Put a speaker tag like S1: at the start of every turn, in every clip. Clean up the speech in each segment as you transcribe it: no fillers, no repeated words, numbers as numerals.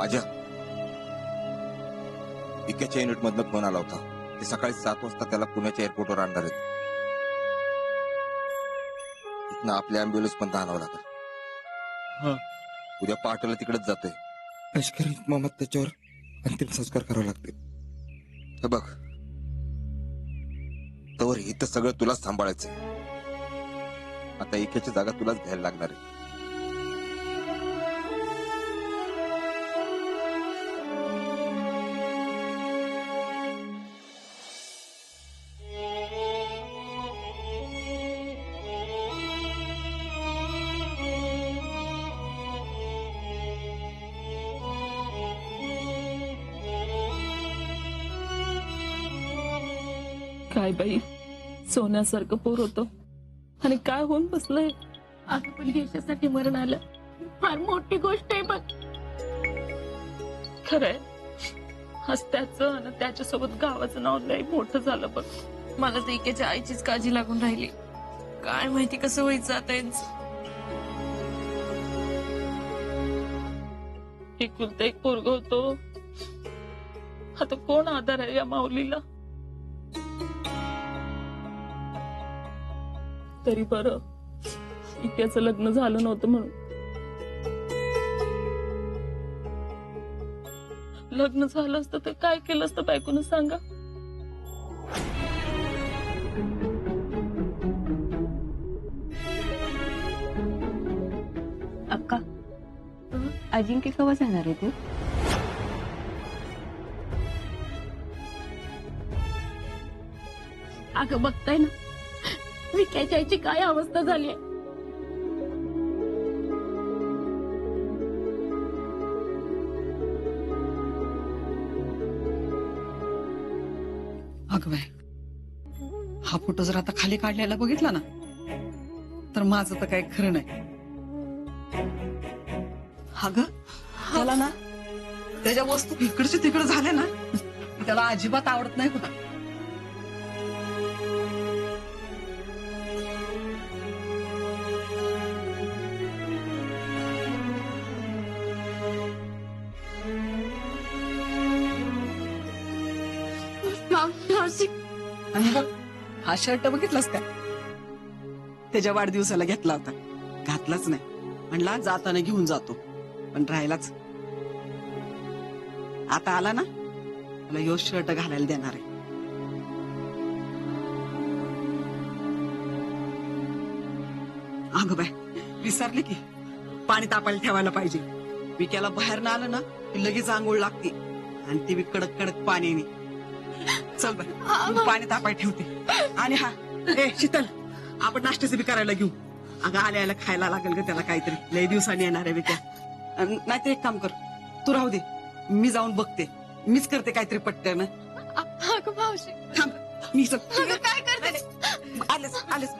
S1: आजा, इक्याच्या युनिट मधनं फोन आला होता. ते सकाळी 7 वाजता त्याला पुण्याच्या एअरपोर्टवर आणणार आहेत. तिथनं आपल्या अँब्युलन्स पण आणावं लागेल. उद्या पहाटेला तिकडेच जातोय. लष्करी मोहम्मद त्याच्यावर अंतिम संस्कार करावे लागतील. हे बघ, तवर इथं सगळं तुलाच सांभाळायचंय. आता इक्याची जागा तुलाच घ्यायला लागणार आहे.
S2: काय बाई, सोन्यासारखं पोर होतं आणि काय होऊन बसलंय.
S3: अगं पण देशासाठी मरण आलं फार मोठी गोष्ट आहे बघ.
S2: खरंय, आज त्याचं आणि त्याच्यासोबत गावाचं नाव लय मोठं झालं बघ.
S3: मला तर इकेच्या आईचीच काळजी लागून राहिली. काय माहिती कसं व्हायचं आता यांचं.
S2: एकुलता एक पोरग होतो. आता कोण आधार आहे या माऊलीला. तरी बरं इक्याचं लग्न झालं नव्हतं म्हणून. लग्न झालं असतं तर काय केलं असतं बायकोनं सांगा.
S4: अक्का, अजिंक्य केव्हा जाणार आहे तू?
S3: अगं बघताय ना विक्याच्या आईची काय अवस्था झाली आहे.
S5: अगं बाय, हा फोटो जर आता खाली काढलेला बघितला ना तर माझं तर काही खरं नाही. अगं त्याला ना त्याच्या वस्तू इकडच्या तिकडे झाल्या ना त्याला अजिबात आवडत नाही कुठं. आणि बघ, हा शर्ट बघितलास का? त्याच्या वाढदिवसाला घेतला होता, घातलाच नाही. म्हणला जाताना घेऊन जातो, पण राहिलाच. आता आला ना मला ह्यो शर्ट घालायला देणार आहे. अगं बाय, विसरले की पाणी तापायला ठेवायला पाहिजे. विक्याला बाहेर ना आलं ना की लगेच आंघोळ लागते आणि ती बी कडक कडक पाण्याने. चल बाय, मी पाणी तापाय ठेवते. आणि हा ए शीतल, आपण नाश्त्याचं बी करायला घेऊ. अगं आल्याला खायला लागेल ग त्याला काहीतरी. लय दिवसांनी येणार आहे विक्या. नाहीतर एक काम कर, तू राहू दे, मी जाऊन बघते. मीच करते काहीतरी पटकन.
S3: अगं मावशी,
S5: थांब, मी चल.
S3: अगं काय करते.
S5: आलेच आलेच.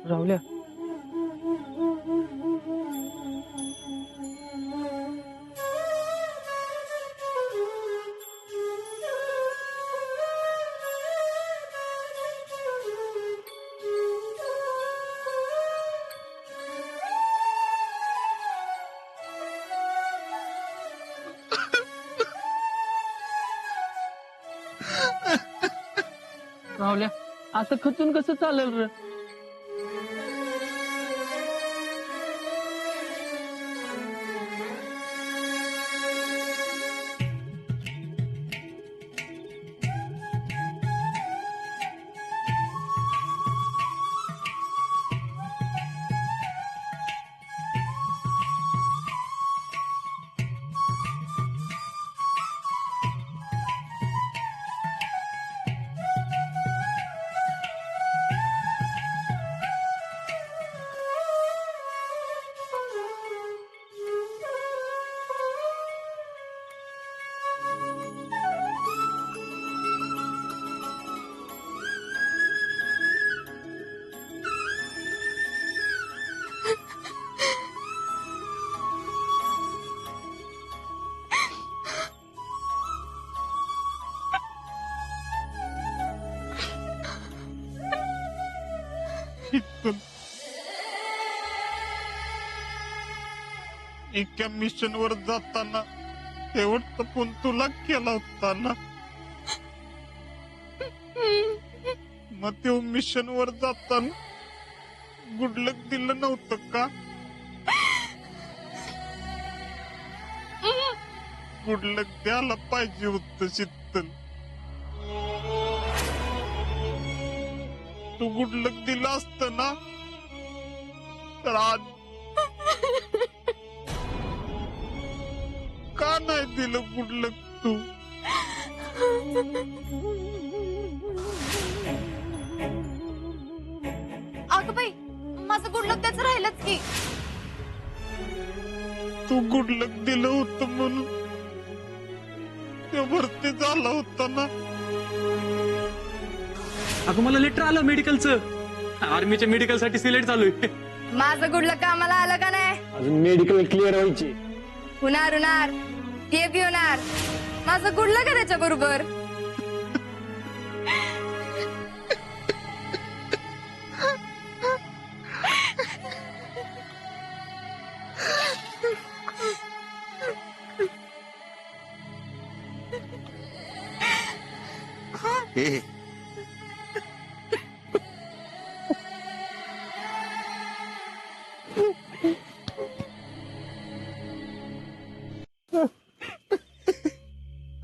S2: राहुल्या, राहुल्या, असं खचून कसं चालेल रे.
S6: एका मिशन वर जाताना शेवटचा फोन तुला केला होता ना. मग ते मिशन वर जाताना गुडलक दिलं नव्हतं का? गुडलक द्यायला पाहिजे होतं शीतल. तू गुडलक दिलं असतं ना तर आज का नाही दिलं गुडलक तू?
S3: अगं बाई, माझं गुडलक त्याच राहिलंच की.
S6: तू गुडलक दिलं होतं म्हणून ते भरती झाला होता ना.
S7: अगं मला लेटर आलं मेडिकलचं. आर्मीच्या मेडिकल साठी सिलेक्ट चालू आहे.
S3: माझं गुडलक कामाला आलं का नाही?
S7: अजून मेडिकल क्लिअर व्हायची.
S3: होणार ते बी होणार. माझं गुडलक आहे त्याच्या बरोबर.
S1: हे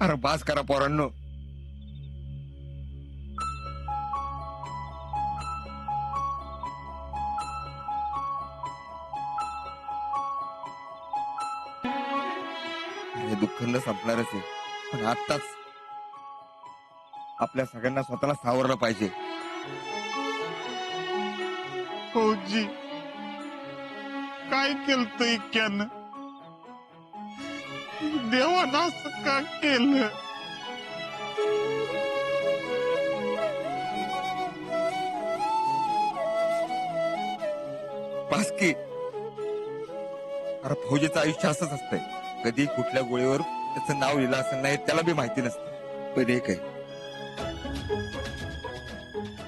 S1: अरे बास करा पोरांनो. हे दुःख न संपणारच आहे, पण आत्ताच आपल्या सगळ्यांना स्वतःला सावरलं पाहिजे.
S6: फौजी काय केलं इक्यानं? देवानं असं का केलं?
S1: बास की. अरे फौजीचं आयुष्य असंच असतंय. कधी कुठल्या गोळीवर त्याचं नाव लिहिलं असं नाही त्याला बी माहिती नसतं. पण एक आहे,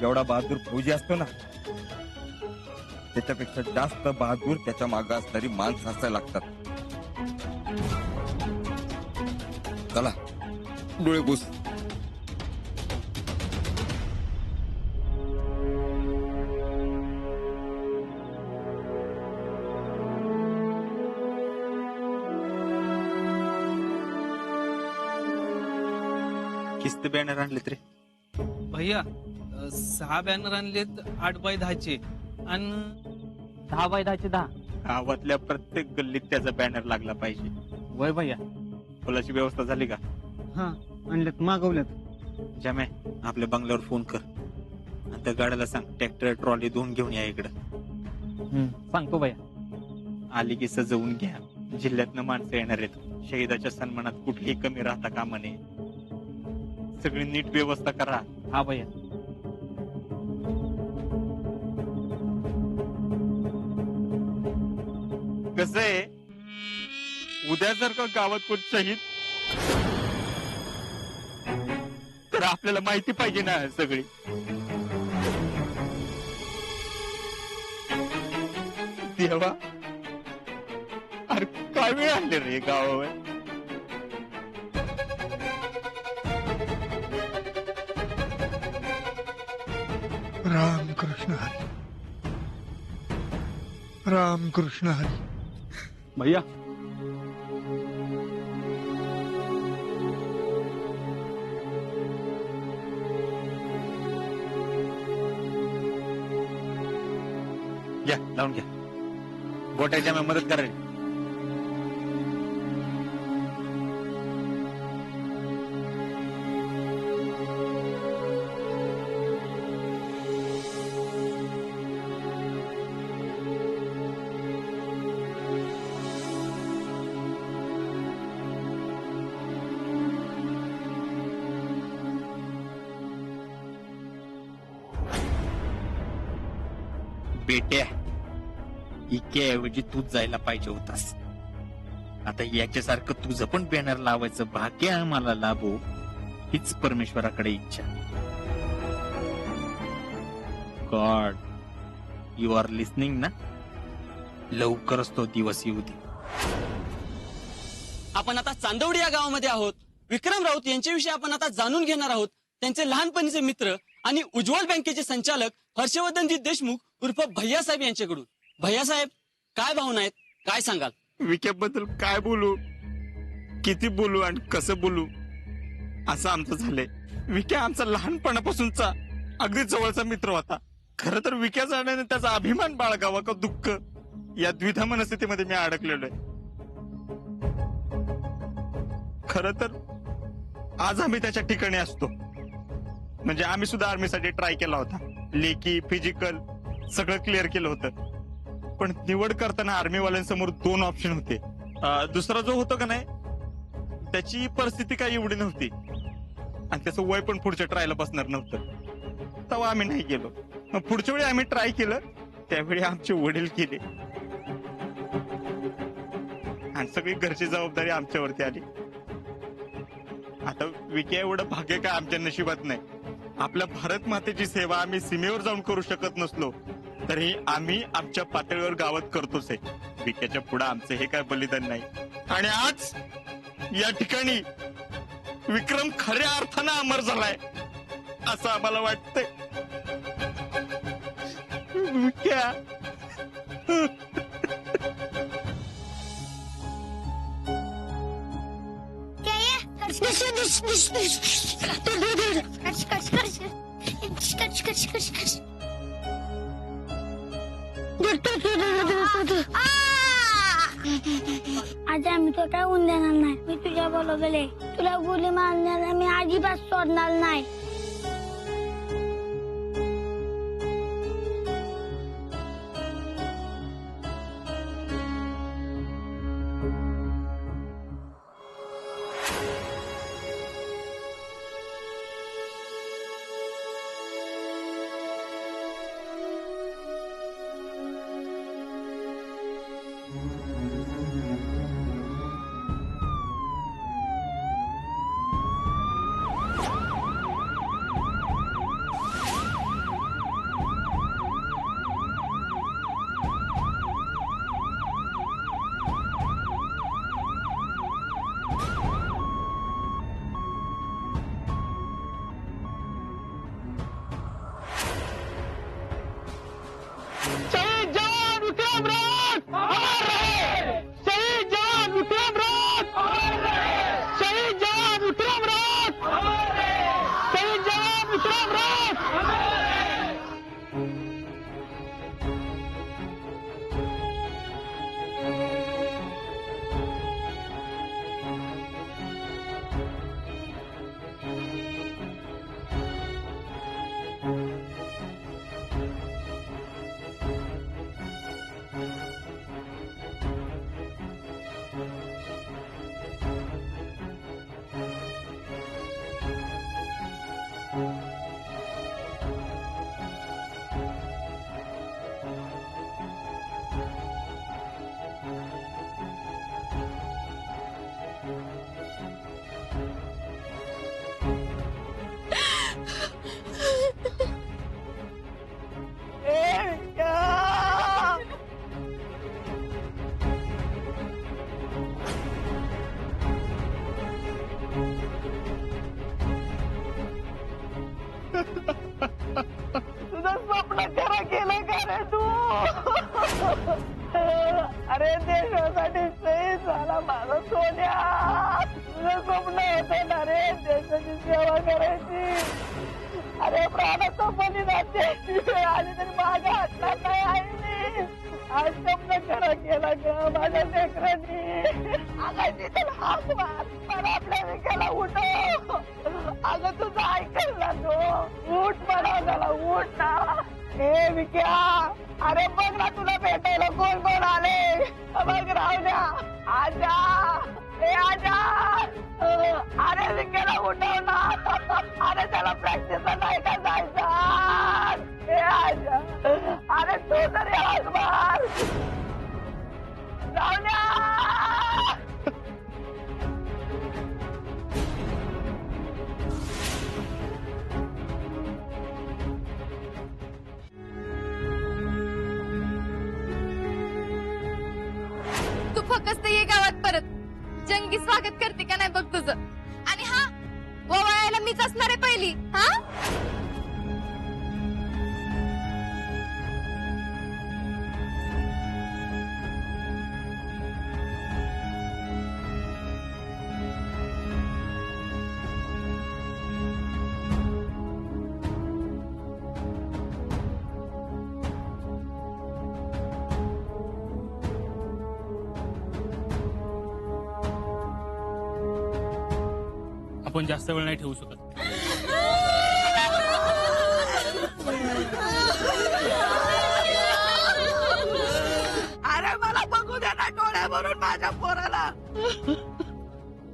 S1: एवढा बहादूर फौजी असतो ना त्याच्यापेक्षा जास्त बहादूर त्याच्या मागे असणारी माणसं असायला लागतात. चला डोळे पुस.
S8: किस्त बॅनर आणलेत रे
S7: भैया 6 बॅनर आणलेत 8x10 आणि 10x10.
S8: गावातल्या प्रत्येक गल्लीत त्याचा बॅनर लागला पाहिजे.
S7: वय भैया.
S8: फुलाची व्यवस्था झाली का?
S7: हा आणलेत, मागवल्यात.
S8: जमे आपल्या बंगल्यावर फोन कर आणि त्या गाड्याला सांग ट्रॅक्टर ट्रॉली 2 घेऊन या इकडं.
S7: सांगतो भैया.
S8: आली की सजवून घ्या. जिल्ह्यातनं माणसं येणार आहेत. शहीदाच्या सन्मानात कुठलीही कमी राहता कामा नये. सगळी नीट व्यवस्था करा.
S7: हा भैया.
S8: कसं आहे, उद्या जर का गावात कोण शहीद तर आपल्याला माहिती पाहिजे ना सगळी. देवा, अरे काय वेळ आणले रे गावावर.
S6: रामकृष्ण हरी, रामकृष्ण हरी.
S7: भैया
S8: घ्या, लावून घ्या. गोट्याच्या मदत करा. बेट्या, इक्याऐवजी तूच जायला पाहिजे होतास. आता याच्यासारखं तुझं पण बॅनर लावायचं भाग्य आम्हाला लाभो हीच परमेश्वराकडे इच्छा. गॉड, यू आर लिस्निंग ना? लवकरच तो दिवस येऊ दे.
S9: आपण आता चांदवडी या गावामध्ये आहोत. विक्रम राऊत यांच्याविषयी आपण आता जाणून घेणार आहोत. त्यांचे लहानपणीचे मित्र आणि उज्ज्वल बँकेचे संचालक हर्षवर्धनजी देशमुख उर्फ भैयासाहेब यांच्याकडून. भैयासाहेब, काय भावना आहेत, काय सांगाल?
S8: विक्याबद्दल काय बोलू, किती बोलू आणि कसं बोलू असं आमचं झालंय. विक्या आमचा लहानपणापासूनचा अगदी जवळचा मित्र होता. खरं तर विक्या जाण्याने त्याचा अभिमान बाळगावा का दुःख या द्विधा मनस्थितीमध्ये मी अडकलेलो आहे. खरं तर आज आम्ही त्याच्या ठिकाणी असतो. म्हणजे आम्ही सुद्धा आर्मीसाठी ट्राय केला होता. लेखी फिजिकल सगळं क्लिअर केलं होतं. पण निवड करताना आर्मीवाल्यांसमोर 2 ऑप्शन होते. दुसरा जो होता का नाही त्याची परिस्थिती काही एवढी नव्हती आणि त्याचं वय पण पुढच्या ट्रायला बसणार नव्हतं. तेव्हा आम्ही नाही गेलो. मग पुढच्या वेळी आम्ही ट्राय केलं, त्यावेळी आमचे वडील केले आणि सगळी घरची जबाबदारी आमच्यावरती आली. आता विक्या एवढं भाग्य काय आमच्या नशिबात नाही. आपल्या भारत मातेची सेवा आम्ही सीमेवर जाऊन करू शकत नसलो तरी आम्ही आमच्या पातळीवर गावात करतोच आहे. विक्याच्या पुढे आमचं हे काय बलिदान नाही. आणि आज या ठिकाणी विक्रम खऱ्या अर्थानं अमर झालाय असं आम्हाला वाटतंय. विक्या
S10: आज आम्ही तो काय होऊन देणार नाही. मी तुझ्या बरोबर आहे. तुला गोली मारण्याला मी अजिबात सोडणार नाही.
S9: तुझं स्वप्न खरं केलं का रे तू? अरे देशासाठी शहीद झाला माझा सोन्या. तुझं स्वप्न होतं ना रे देशाची सेवा करायची. अरे प्राणाचं बलिदान द्यायची वेळ आली तरी माझ्या हातात नाही आईनी. आज स्वप्न खरं केलं ग माझ्या लेकरांनी. आगायची तर हात मार पण आपल्या विकायला उठव. अगं तुझं ऐकल ना तो. उठ म्हणा त्याला, उठ ना. ए विक्या, अरे बघ ना तुला भेटायला कोण कोण आले. बघ राहू द्या. आजा, ए आजा. अरे विक्याला उठव ना. अरे त्याला प्रॅक्टिसला नाही का जायचं. ए आजा, अरे तू तरी आवाज मार. राहू द्या.
S3: तू फक्त ये गावात परत. जंगी स्वागत करते का नाही बघ तुझं. आणि हा ओवाळायला मीच असणार आहे पहिली. हा
S7: आपण जास्त वेळ नाही ठेवू शकत.
S5: अरे मला बघू दे ना डोळ्यावरून माझ्या पोराला.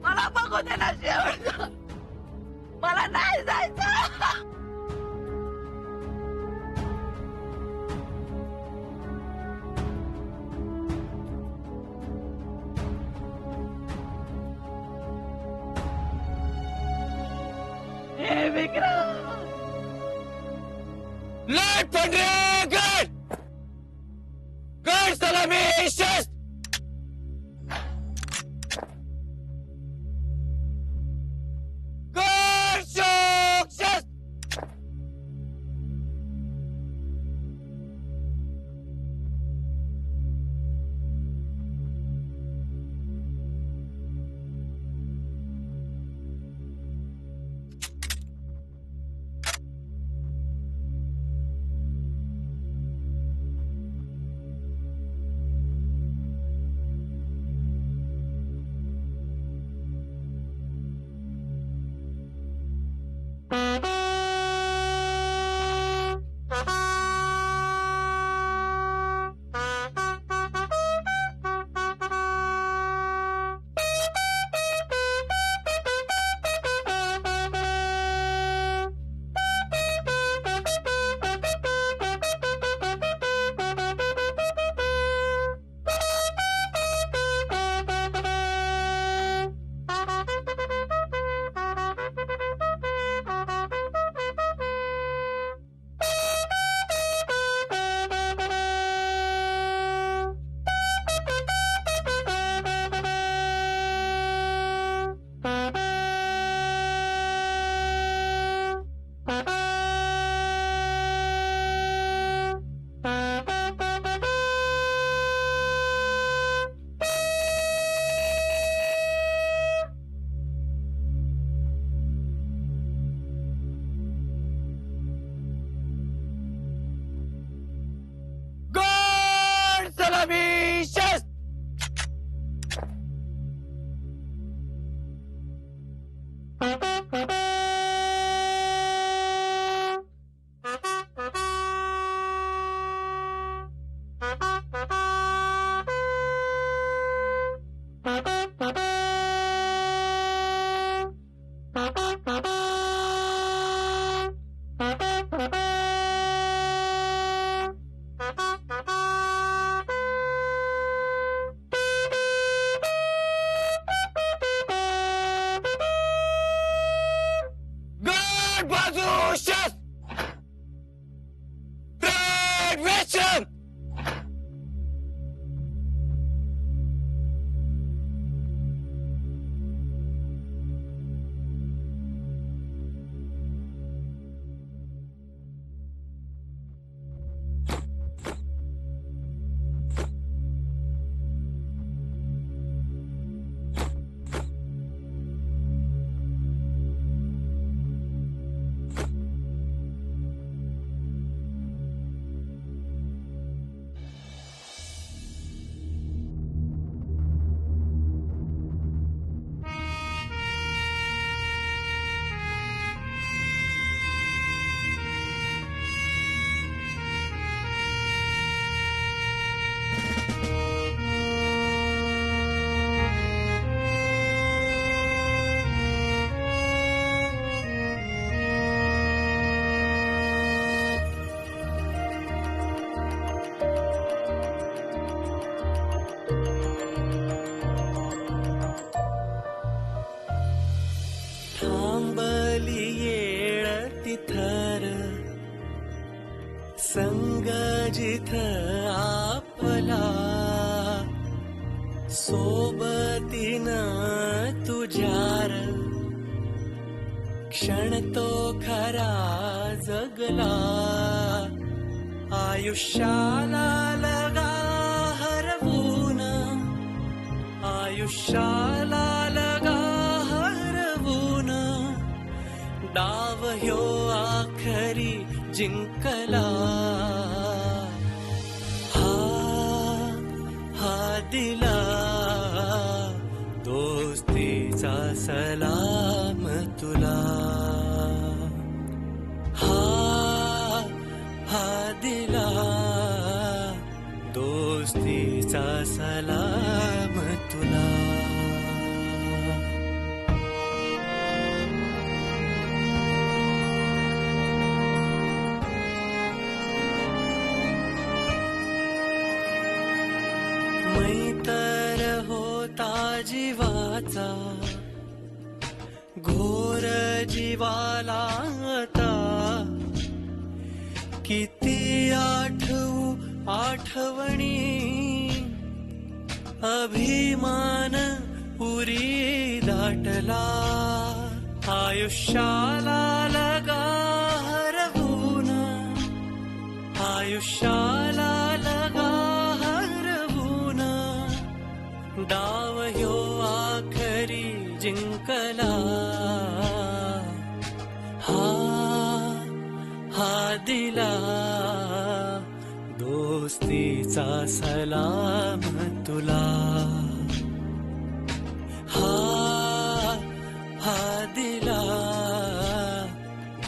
S5: मला बघू दे ना शेवट. मला नाही जायचं. हे विक्रम
S1: लाट पंढरे गड गड सलामी शस्त्र गड शोक शस्त्र सलामी शस्त्र बाजू शस्त्र वेचन
S11: संग जिथ आपला सोबत दिन तुझ्यार क्षण तो खरा जगला आयुष्याला लगा हरवून आयुष्याला लगा हरवून डाव ह्यो आखरी जिंकला हा दिला दोस्तीचा सलाम तुला हा दिला दोस्तीचा सलाम तुला मैतर होता जीवाचा घोर जीवाला आता किती आठवू आठवणी अभिमान पुरी दाटला आयुष्याला लगा हरवून आयुष्याला लगा हरवून डाव ह्यो आखरी जिंकला हा दिला दोस्तीचा सलाम तुला हा दिला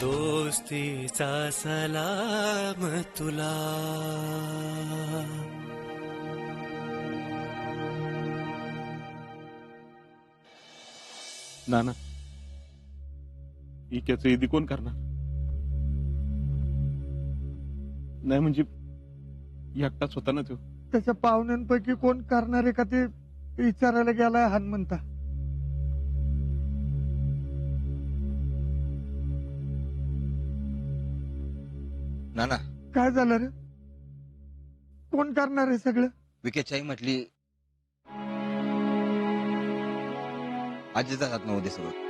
S11: दोस्तीचा सलाम तुला
S6: नाना इक्याचं ईदी कोण करणार नाही म्हणजे एकटाच होता ना तो
S12: त्याच्या पाहुण्यांपैकी कोण करणार आहे का ते विचारायला गेलाय हनुमंता
S1: नाना
S12: काय झालं रे कोण करणार आहे सगळं
S1: विकेची आई म्हटली आजीचा हात नव्हते सगळं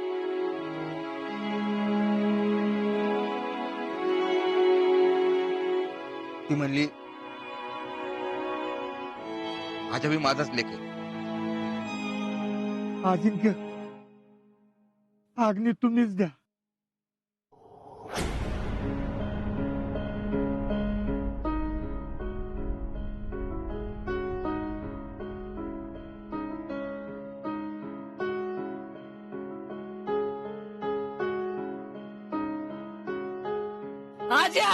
S1: ती म्हणली आजा बी माझाच लेख आहे
S12: अजिंक्य आग्नी तुम्हीच द्या
S9: आजा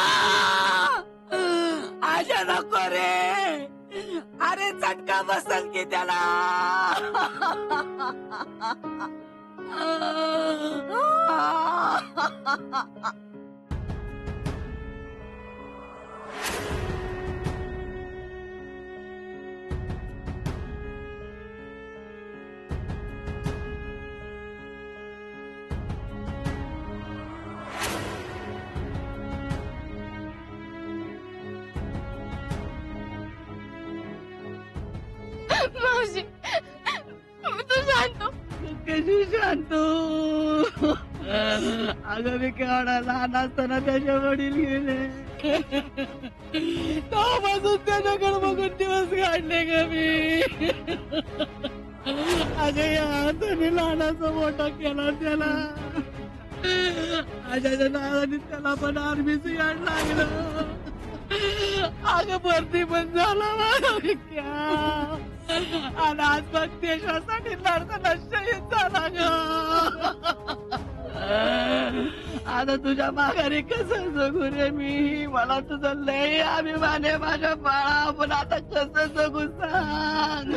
S9: आजा नको रे अरे चटका बसल की त्याला
S3: मावशी तू शांत
S9: कशी शांत अगं मी केवढा लहान असताना त्याचे वडील गेले तेव्हापासून त्याच्याकडे बघून दिवस काढले ग मी अगं या हाताने लहानाचा मोठा केला त्याला आजाच्या नावाने त्याला पण आर्मीचं याड लागलं अगं भरती पण झाला माझा विक्या आणि आज मग देशासाठी लढताना शहीद झाला ग आता तुझ्या माघारी कसं जगू रे मी मला तुझं लय अभिमान आहे माझ्या बाळा पण आता कसं जगू सांग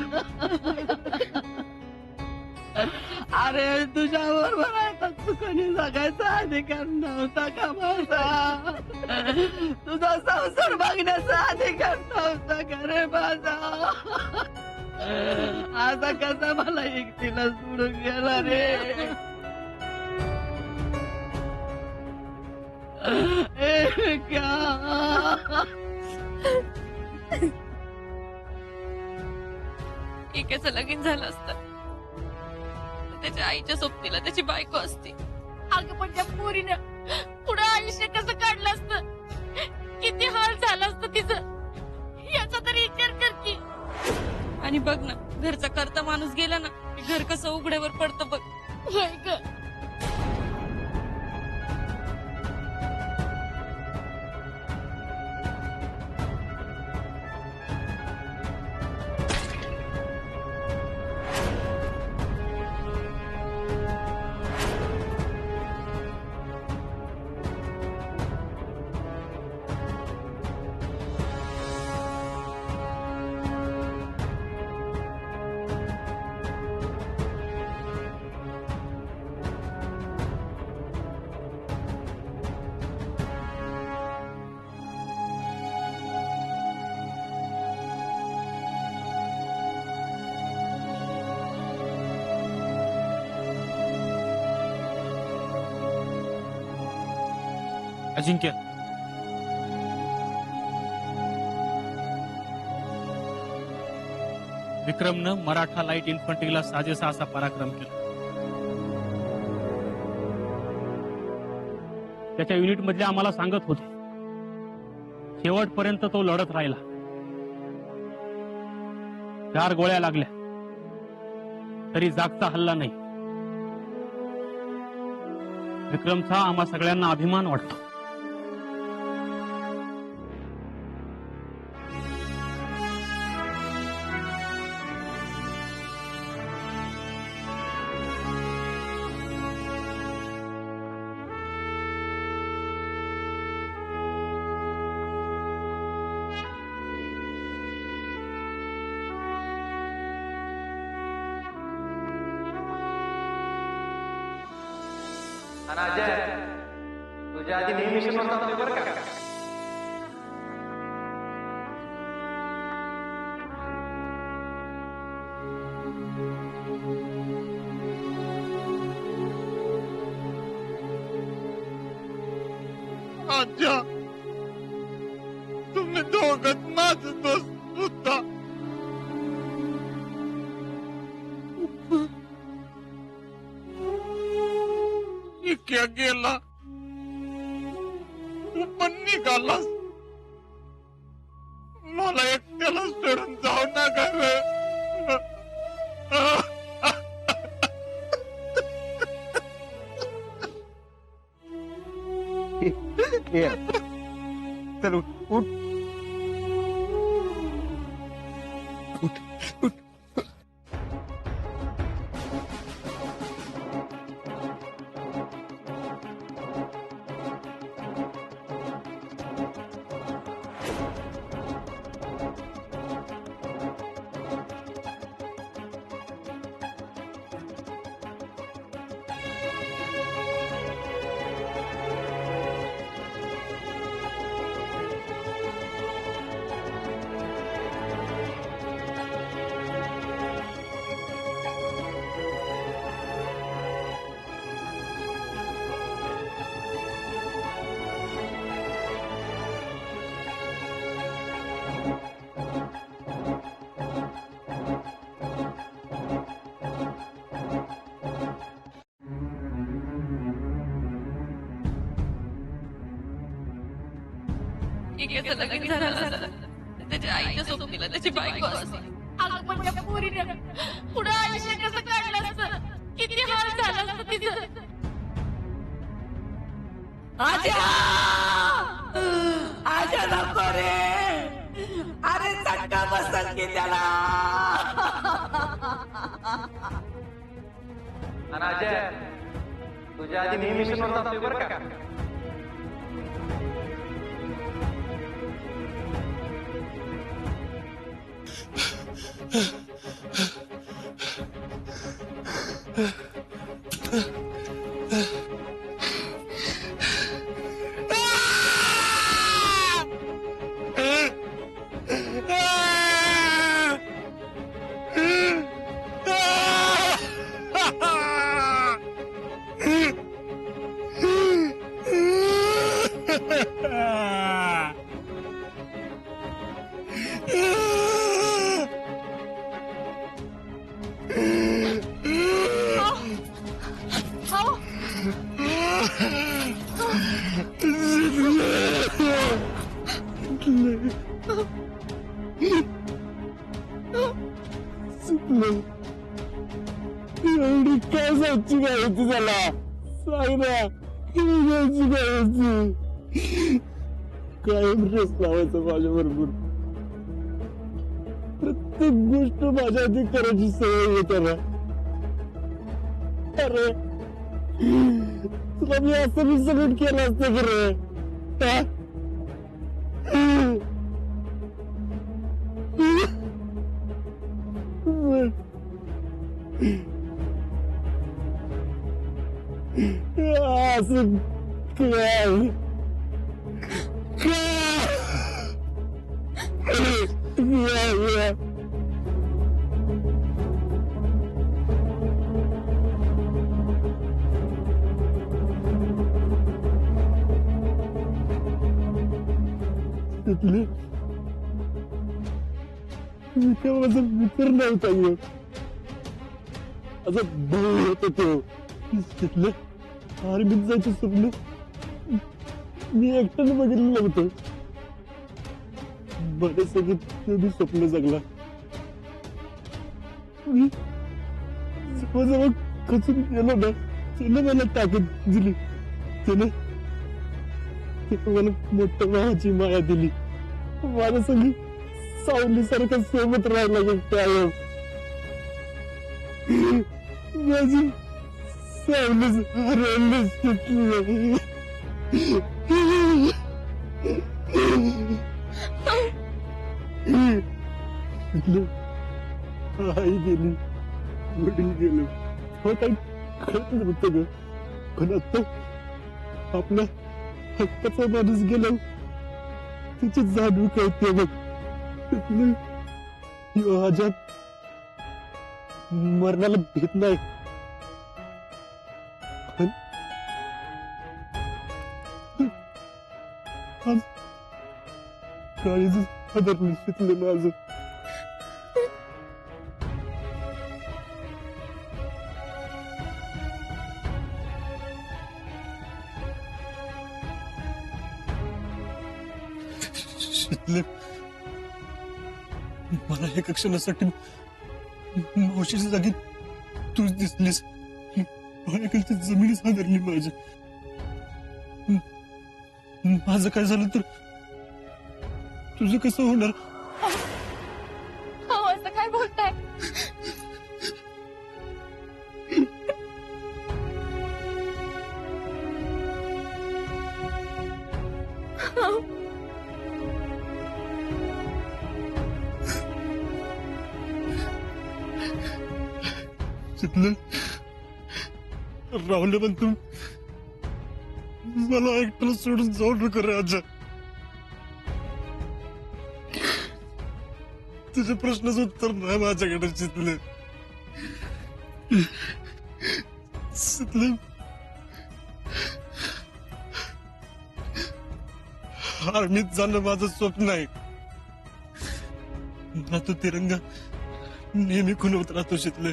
S9: अरे तुझ्या बरोबर आता चुकणी जगायचा अधिकार नव्हता का माझा तुझा संसार बघण्याचा अधिकार नव्हता का रे माझा आता कसा मला एकटीला सोडून गेला रे
S3: एकाचं लगीन झालं असतं
S2: त्याच्या आईच्या सोबतीला त्याची बायको असते.
S3: अगं पण त्या पोरीनं पुढं आयुष्य कसं काढलं असतं, किती हाल झालं असतं तिचं, याचा तरी विचार कर की.
S2: आणि बघ ना, घरचा करता माणूस गेला ना, घर कसं उघड्यावर पडतं बघ.
S3: होय ग.
S7: अजिंक्य, विक्रमनं मराठा लाईट इन्फंट्रीला साजेसा असा पराक्रम केला. त्याच्या युनिट मधले आम्हाला सांगत होते, शेवटपर्यंत तो लढत राहिला. 4 गोळ्या लागल्या तरी जागचा हल्ला नाही. विक्रमचा आम्हा सगळ्यांना अभिमान वाटतो.
S13: आणि अजय, तुझ्या आधी नेहमी मिशन होता बरं का.
S6: आज्या, तुम्ही दोघं माझं दोस्त होता. क्या गेला, तू पण निघालास. मला एकट्याला सोडून जाऊ नका रे.
S1: चल उठ उठ उठ उठ.
S2: एकाचं लगीन झालं, त्याच्या आईच्या सोबतीला त्याची बायको असते.
S3: अगं पण त्या पोरीनं पुढं आयुष्य कसं काढलं असतं, किती हाल झालं असतं तिचं.
S5: आजा नको रे, अरे चटका बसल की त्याला.
S13: आणि अजय, तुझ्या आधी नेहमी मिशन होता बरं का.
S6: एवढी काय जायची गायची त्याला सांग ना जायची गायची कायम रेस लावायचं माझ्या बरोबर प्रत्येक गोष्ट माझ्या आधी करायची सवय आहे त्याला अरे तुला मी असं मी सगळं केलं असतं खरं असं काय तिथले तेव्हा माझा मित्र नव्हता येऊ असं भाऊ होता तो तिथलं आर्मीत जायचं स्वप्न मी एकट्यानं बघितलं नव्हतं माझ्या सगळं ते बी स्वप्न जगला मी जवळ खचून गेलो ना त्यानं मला ताकद दिली त्यानं मला मोठ्या भावाची माया दिली माझ्या सगळी सावलीसारखं सोबत राहायला लागेल कायम माझी सावलीच हरवलीच सुटली आई गेली वडील गेलो हो काही कळत नव्हतं ग पण आता आपला हक्काचा माणूस गेला त्याची जाणीव कळते बघ अजात मरणाला भीत नाही पण आज काळीच हादरली शिकले माझं मला एका क्षणासाठी मावशीच्या जागी तूच दिसलीस माझ्याकडची जमीनच हादरली माझ्या माझं काय झालं तर तुझं कसं होणार
S3: असं काय बोलताय
S6: राहुल पण तू मला एकट्याला सोडून जाऊ नको रे आजा तुझ्या प्रश्नाचं उत्तर नाही माझ्याकडे चितलं आर्मीत जाणं माझं स्वप्न आहे मला तो तिरंगा नेहमी खुणवत राहतो शितले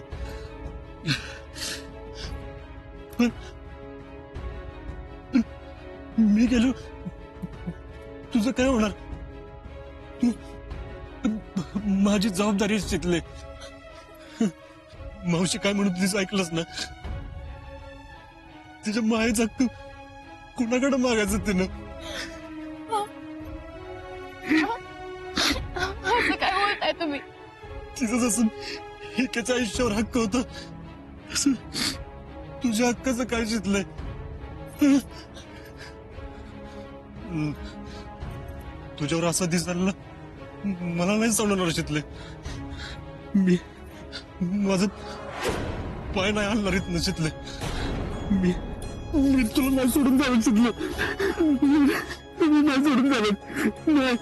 S6: मी गेलो तुझं काय होणार तू माझी जबाबदारी शिकले मावशी काय म्हणून तुझं ऐकलंस ना तिच्या मायेचा हक्क कुणाकडे मागायचं तिनं
S3: असं काय बोलताय तुम्ही
S6: तिचं जसं एकाच्या आयुष्यावर हक्क होता तसं तुझ्या हक्काचं काय शिकलंय तुझ्यावर असं दिसायला मला नाही समजणार शिकले मी माझं पाय नाही आणणार इथनं शिकले मी तुला नाही सोडून जावं शिकलं मी नाही सोडून जावं नाही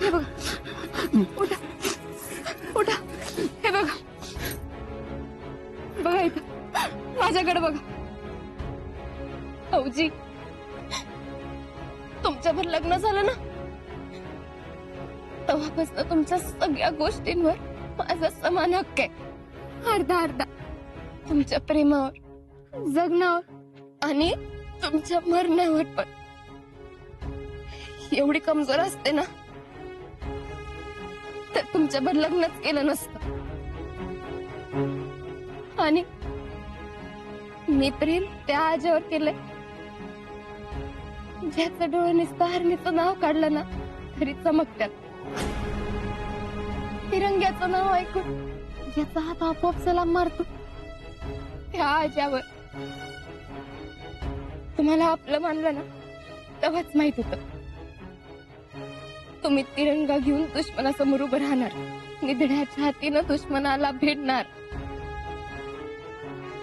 S3: हे बघा उठा उठा हे बघा बघा इथं माझ्याकडे बघा भाऊजी तुमच्यावर लग्न झालं ना तेव्हापासून तुमच्या सगळ्या गोष्टींवर माझा समान हक्क आहे अर्धा अर्धा तुमच्या प्रेमावर जगण्यावर आणि तुमच्या मरण्यावर पण
S2: एवढी कमजोर असते ना तर तुमच्यावर लग्नच केलं नसतं. आणि मी प्रेम त्या आजीवर केलंय ज्याचं डोळे नुसतं हरणीचं नाव काढलं ना तरी चमकत्यात. तिरंग्याचं नाव ऐकून ज्याचा हात आपोआप सलाम मारतो त्या आज्यावर. तुम्हाला आपलं मानलं ना तेव्हाच माहित होत तुम्ही तिरंगा घेऊन दुश्मनासमोर उभं राहणार, निधड्याच्या हातीनं दुश्मनाला भिडणार.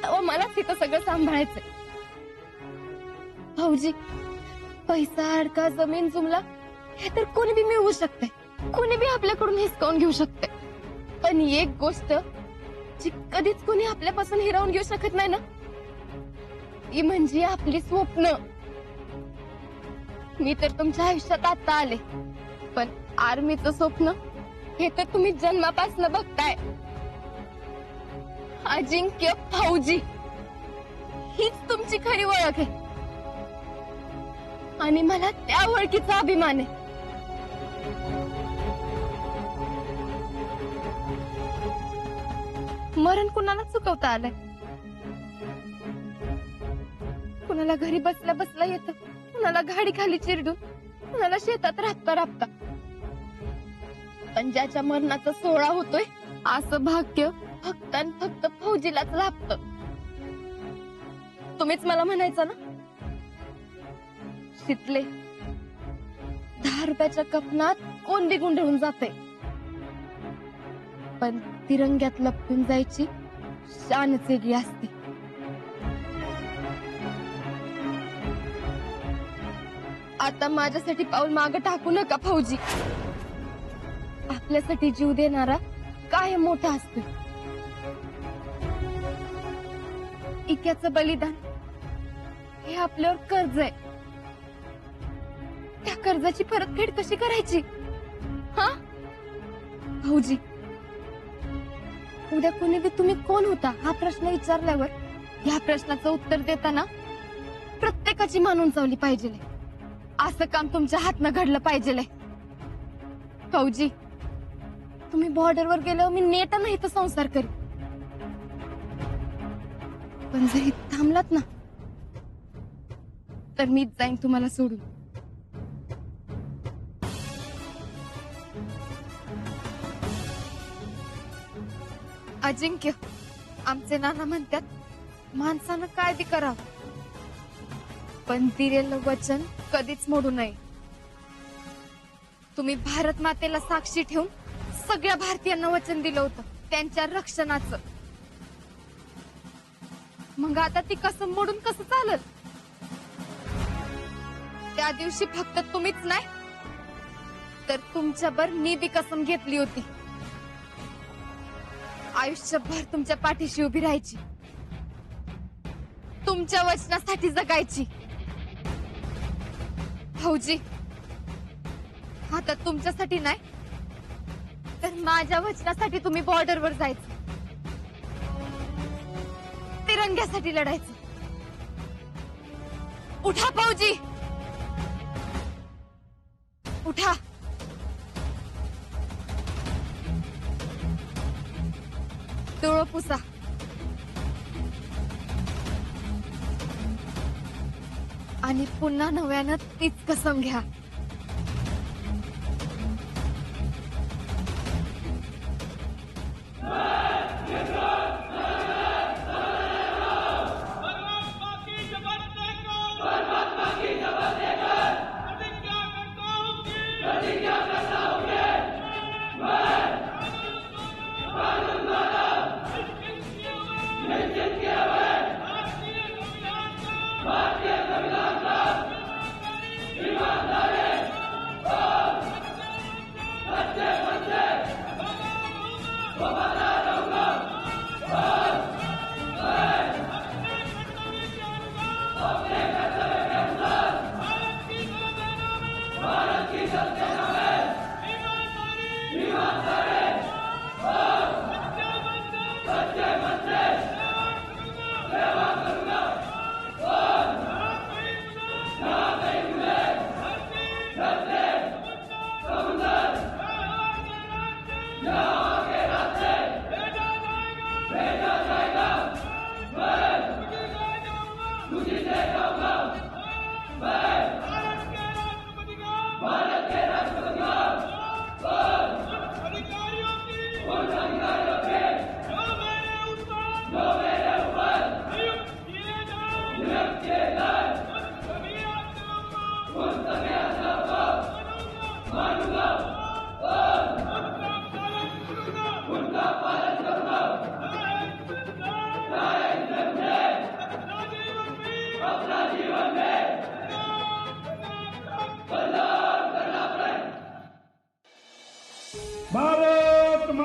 S2: तेव्हा मलाच इथं सगळं सांभाळायचंय. भाऊजी, पैसा अडका जमीन जुमला हे तर कोणी बी मिळवू शकते, कोणी बी आपल्याकडून हिसकावून घेऊ शकते. पण एक गोष्ट जी कधीच कोणी आपल्यापासून हिरावून घेऊ शकत नाही ना ती म्हणजे आपली स्वप्न. मी तर तुमच्या आयुष्यात आता आले पण आर्मीचं स्वप्न हे तर तुम्ही जन्मापासून बघताय. अजिंक्य फौजी हीच तुमची खरी ओळख आहे आणि मला त्या ओळखीचा अभिमान आहे. मरण कुणाला चुकवता आलंय? कुणाला घरी बसल्या बसल्या येतं, कुणाला गाडी खाली चिरडून, कुणाला शेतात राबता राबता. पण ज्याच्या मरणाचा सोहळा होतोय असं भाग्य फक्त आणि फक्त फौजीलाच लाभतं. तुम्हीच मला म्हणायचं ना शितले 10 रुपयाच्या कपनात कोण बी गुंडळून जाते पण तिरंग्यात लपटून जायची शानच वेगळी असते. आता माझ्यासाठी पाऊल मागे टाकू नका फौजी. आपल्यासाठी जीव देणारा काय मोठा असतो. इक्याचं बलिदान हे आपल्यावर कर्ज आहे. त्या कर्जाची परतफेड कशी करायची हा भाऊजी? उद्या कोणी बी तुम्ही कोण होता हा प्रश्न विचारल्यावर या प्रश्नाचं उत्तर देताना प्रत्येकाची मान उंचावली पाहिजे. असं काम तुमच्या हातनं घडलं पाहिजे. फौजी, तुम्ही बॉर्डरवर गेल्यावर मी नेट नाही तर संसार करी, पण जर इथं थांबलात ना तर मीच जाईन तुम्हाला सोडून. अजिंक्य, आमचे नाना म्हणतात माणसानं काय बी करावं पण दिलेलं वचन कधीच मोडू नये. तुम्ही भारत मातेला साक्षी ठेवून सगळ्या भारतीयांना वचन दिलं होतं त्यांच्या रक्षणाचं. मग आता ती कसम मोडून कसं चालल? त्या दिवशी फक्त तुम्हीच नाही तर तुमच्यावर मी बी कसम घेतली होती आयुष्यभर तुमच्या पाठीशी उभी राहायची, तुमच्या वचनासाठी जगायची. फौजी, आता तुमच्यासाठी नाही तर माझ्या वचनासाठी तुम्ही बॉर्डरवर जायचं, तिरंग्यासाठी लढायचं. उठा फौजी, उठा. डोळं पुसा. आणि पुन्हा नव्यानं तीच कसम घ्या.
S14: भारतीय संविधान का ईमानदारी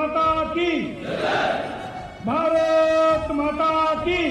S6: माता की भारत माता की